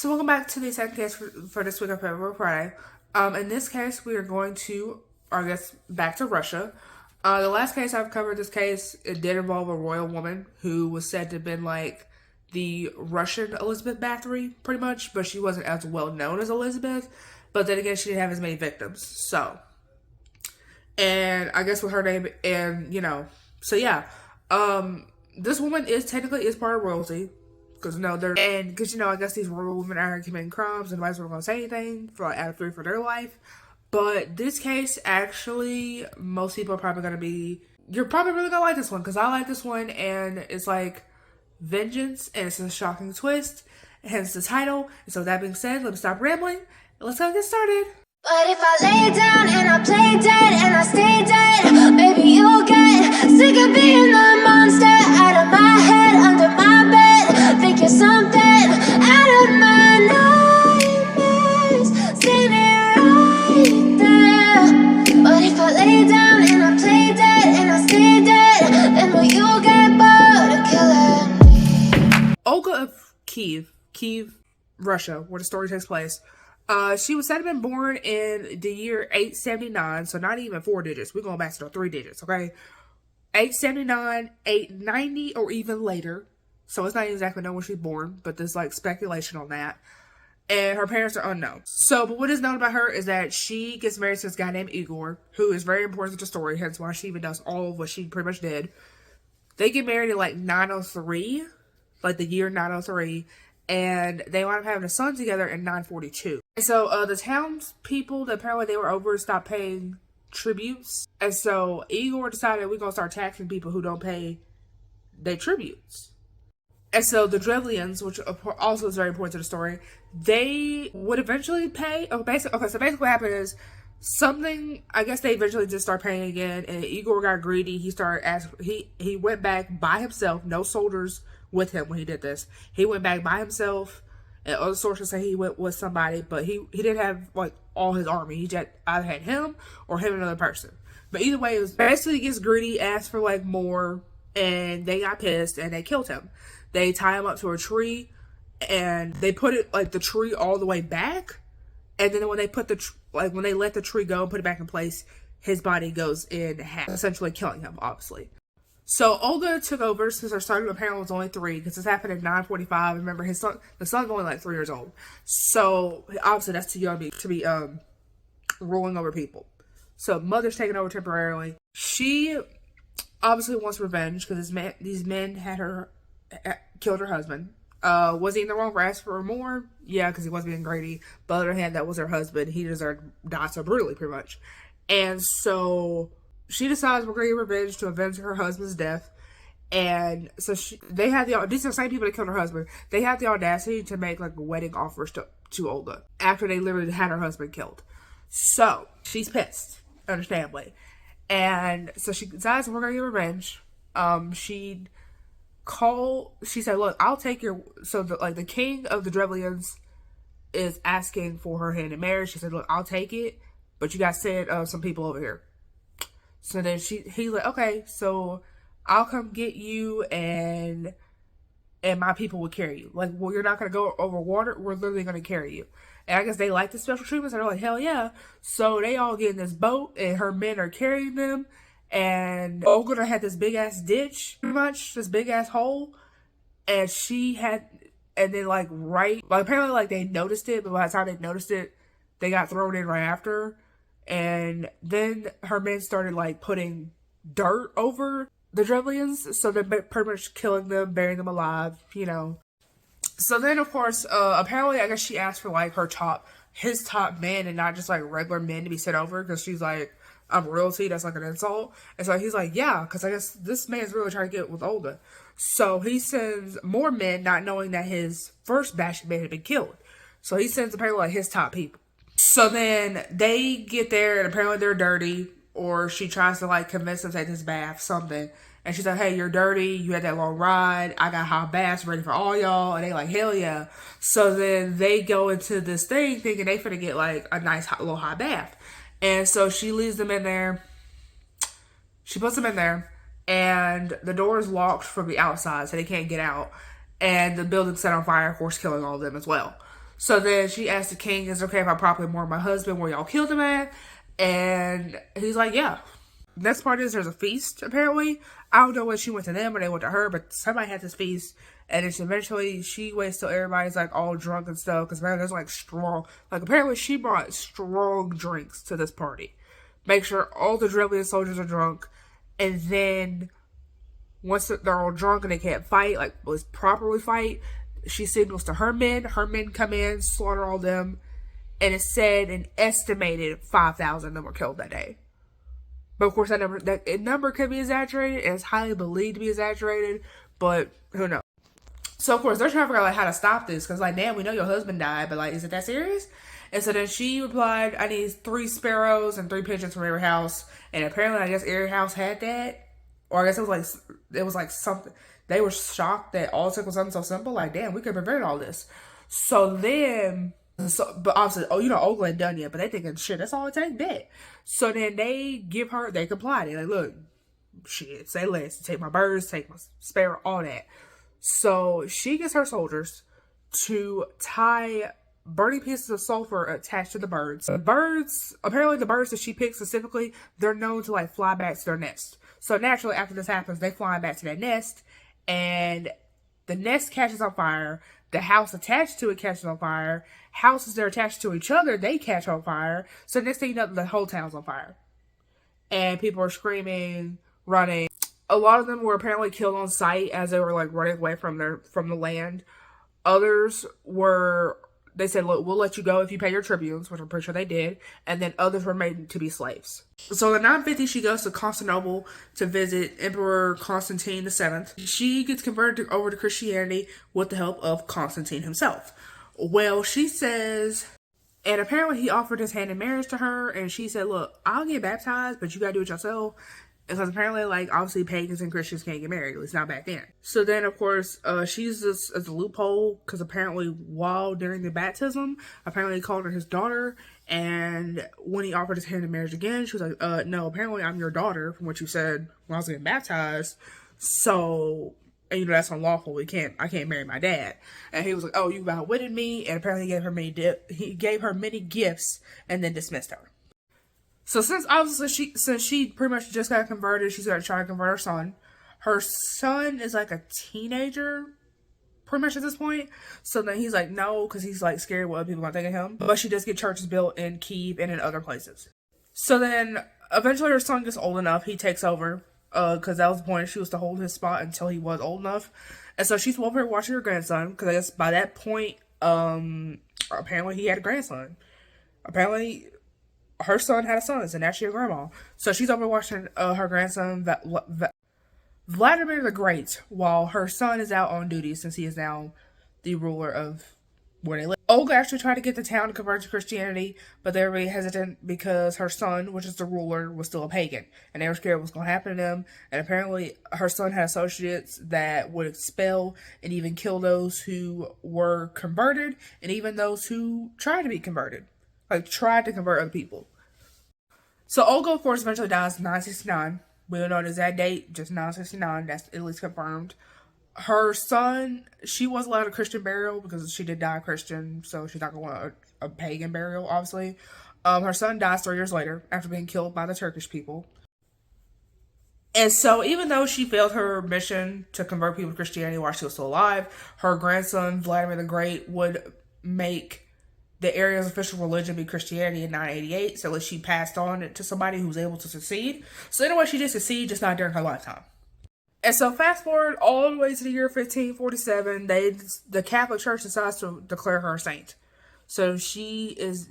So welcome back to the second case for this week of February Friday. In this case, we are going to, or I guess, back to Russia. The last case I've covered, this case, it did involve a royal woman who was said to have been like the Russian Elizabeth Bathory, pretty much, but she wasn't as well known as Elizabeth. But then again, she didn't have as many victims. So, and I guess with her name, and this woman is technically part of royalty. Because I guess these royal women are committing crimes and nobody's going to say anything for like out of 3 for their life. But this case, actually, most people are probably going to be, you're probably really going to like this one, because I like this one, and it's like vengeance, and it's a shocking twist, hence the title. And so that being said, let me stop rambling, and let's go get started. But if I lay down and I play dead and I stay dead, baby, you'll get sick of being the monster out of my head, under my bed, thinking something out of my nightmares, standing right there. But if I lay down and I play dead and I stay dead, then will you get bored of killing me? Olga of Kiev, Russia, where the story takes place. She was said to have been born in the year 879, so not even 4 digits. We're going back to 3 digits, okay? 879, 890, or even later. So it's not exactly known when she was born, but there's like speculation on that. And her parents are unknown. So, but what is known about her is that she gets married to this guy named Igor, who is very important to the story, hence why she even does all of what she pretty much did. They get married in like 903, like the year 903. And they wound up having a son together in 942. And so the townspeople that apparently they were over stopped paying tributes. And so Igor decided we're going to start taxing people who don't pay their tributes. And so the Drevlians, which also is very important to the story, they would eventually pay. So basically what happened is I guess they eventually just start paying again. And Igor got greedy. He went back by himself, no soldiers with him when he did this. He went back by himself, and other sources say he went with somebody, but he didn't have like all his army. He just either had him or him and another person. But either way, it was basically he gets greedy, asked for like more, and they got pissed and they killed him. They tie him up to a tree, and they put it like the tree all the way back, and then when they put when they let the tree go and put it back in place, his body goes in half, essentially killing him, obviously. So Olga took over since her son apparently was only 3, because this happened in 945. Remember, the son's only like 3 years old. So obviously that's too young to be ruling over people. So mother's taking over temporarily. She obviously wants revenge because these men killed her husband. Was he in the wrong for asking for more? Yeah, because he was being greedy. But on the other hand, that was her husband. He deserved to die so brutally, pretty much. And so she decides we're going to get revenge to avenge her husband's death. And so these are the same people that killed her husband. They had the audacity to make like wedding offers to Olga after they literally had her husband killed. So she's pissed, understandably. And so she decides we're going to get revenge. She said, look, I'll take your, so the king of the Drevlians is asking for her hand in marriage. She said, look, I'll take it, but you got to send some people over here. So then he's like, okay, so I'll come get you and my people will carry you. Like, well, you're not going to go over water. We're literally going to carry you. And I guess they like the special treatment. So they're like, hell yeah. So they all get in this boat and her men are carrying them. And Olga had this big ass ditch, pretty much, this big ass hole. And apparently they noticed it, but by the time they noticed it, they got thrown in right after. And then her men started like putting dirt over the Drevlians, so they're pretty much killing them, burying them alive, So then, of course, apparently, I guess she asked for like his top men, and not just like regular men to be sent over, because she's like, I'm royalty, that's like an insult. And so he's like, yeah, because I guess this man's really trying to get with Olga. So he sends more men, not knowing that his first batch of men had been killed. So he sends apparently like his top people. So then they get there, and apparently they're dirty, or she tries to like convince them to take this bath, something. And she's like, hey, you're dirty, you had that long ride, I got hot baths ready for all y'all. And they like, hell yeah. So then they go into this thing thinking they finna get like a nice little hot bath. And so she leaves them in there. She puts them in there, and the door is locked from the outside, so they can't get out. And the building's set on fire, of course, killing all of them as well. So then she asked the king, is it okay if I properly mourn my husband where y'all killed him at? And he's like, yeah. Next part is there's a feast, apparently. I don't know when she went to them or they went to her, but somebody had this feast. And then eventually she waits till everybody's like all drunk and stuff. Because man, there's like strong, like apparently she brought strong drinks to this party. Make sure all the Drellian soldiers are drunk. And then once they're all drunk and they can't fight, like was properly fight, she signals to her men. Her men come in, slaughter all them. And it said an estimated 5,000 of them were killed that day. But of course, that number could be exaggerated, and it's highly believed to be exaggerated, but who knows? So of course, they're trying to figure out like how to stop this, because like, damn, we know your husband died, but like, is it that serious? And so then she replied, I need 3 sparrows and 3 pigeons from every house. And apparently, I guess every house had that, or I guess it was like something. They were shocked that all it took was something so simple. Like, damn, we could prevent all this. So then. But obviously, Olga ain't done yet, but they thinking, shit, that's all it takes, bet. So then they comply. They're like, look, shit, say less. Take my birds, take my sparrow, all that. So she gets her soldiers to tie burning pieces of sulfur attached to the birds. Apparently the birds that she picked specifically, they're known to like fly back to their nest. So naturally, after this happens, they fly back to their nest, and the nest catches on fire. The house attached to it catches on fire. Houses that are attached to each other, they catch on fire. So next thing you know, the whole town's on fire. And people are screaming, running. A lot of them were apparently killed on sight as they were like running away from the land. Others were, they said, look, we'll let you go if you pay your tribunes, which I'm pretty sure they did. And then others were made to be slaves. So in 950, she goes to Constantinople to visit Emperor Constantine VII. She gets converted over to Christianity with the help of Constantine himself. Well, she says, and apparently he offered his hand in marriage to her, and she said, look, I'll get baptized, but you gotta do it yourself. Because apparently, like, obviously pagans and Christians can't get married, at least not back then. So then, of course, she uses this as a loophole, because apparently while during the baptism, apparently he called her his daughter, and when he offered his hand in marriage again, she was like, no, apparently I'm your daughter, from what you said when I was getting baptized, so, and that's unlawful, I can't marry my dad. And he was like, oh, you outwitted me, and apparently he gave her many gifts, and then dismissed her. So since she pretty much just got converted, she's gonna try to convert her son. Her son is like a teenager, pretty much at this point. So then he's like, no, because he's like scared what other people are thinking of him. But she does get churches built in Kiev and in other places. So then eventually her son gets old enough, he takes over, because that was the point. She was to hold his spot until he was old enough. And so she's over here watching her grandson, because I guess by that point, apparently he had a grandson. Apparently her son had a son, and now she's a grandma. So she's over watching her grandson, Vladimir the Great, while her son is out on duty since he is now the ruler of where they live. Olga actually tried to get the town to convert to Christianity, but they were really hesitant because her son, which is the ruler, was still a pagan. And they were scared what was going to happen to them. And apparently her son had associates that would expel and even kill those who were converted, and even those who tried to be converted. Like, tried to convert other people. So Olga, of course, eventually dies in 969. We don't know the exact date, just 969. That's at least confirmed. Her son, she was allowed a Christian burial because she did die Christian, so she's not going to want a pagan burial, obviously. Her son dies 3 years later after being killed by the Turkish people. And so even though she failed her mission to convert people to Christianity while she was still alive, her grandson, Vladimir the Great, would make the area's official religion be Christianity in 988, so she passed on it to somebody who was able to succeed. So anyway, she did succeed, just not during her lifetime. And so fast forward all the way to the year 1547, the Catholic Church decides to declare her a saint. So she is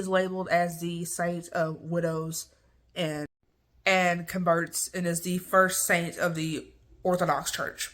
labeled as the saint of widows and converts, and is the first saint of the Orthodox Church.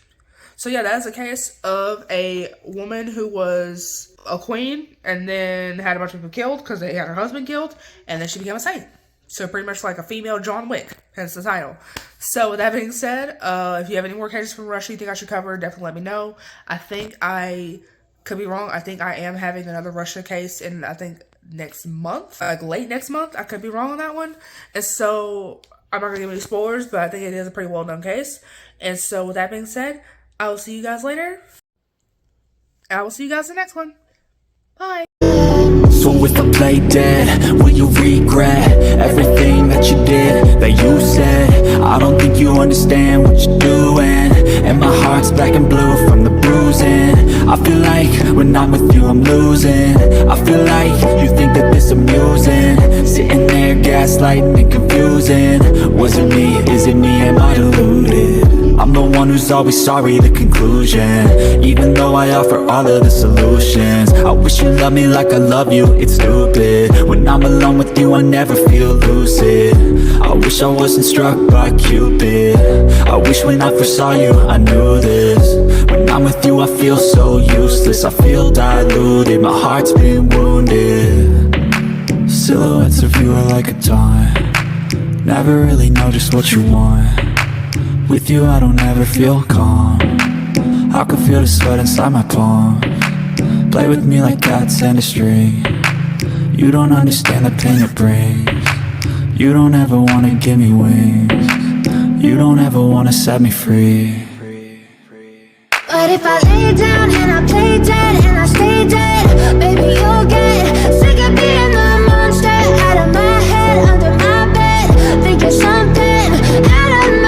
So yeah, that is a case of a woman who was a queen and then had a bunch of people killed because they had her husband killed, and then she became a saint. So pretty much like a female John Wick, hence the title. So with that being said, if you have any more cases from Russia you think I should cover, definitely let me know. I think I could be wrong. I think I am having another Russia case in, I think, next month, like late next month. I could be wrong on that one. And so I'm not going to give any spoilers, but I think it is a pretty well done case. And so with that being said, I will see you guys later. I will see you guys in the next one. Bye. So if I play dead, will you regret everything that you did, that you said? I don't think you understand what you're doing, and my heart's black and blue from the bruising. I feel like when I'm with you I'm losing. I feel like you think that this amusing, sitting there gaslighting and confusing. Was it me? Is it me? Am I deluded? I'm the one who's always sorry, the conclusion, even though I offer all of the solutions. I wish you loved me like I love you, it's stupid. When I'm alone with you I never feel lucid. I wish I wasn't struck by Cupid. I wish when I first saw you I knew this. When I'm with you I feel so useless, I feel diluted, my heart's been wounded. Silhouettes of you are like a taunt, never really know just what you want. With you I don't ever feel calm, I can feel the sweat inside my palm. Play with me like cats and a string, you don't understand the pain it brings. You don't ever wanna give me wings, you don't ever wanna set me free. But if I lay down and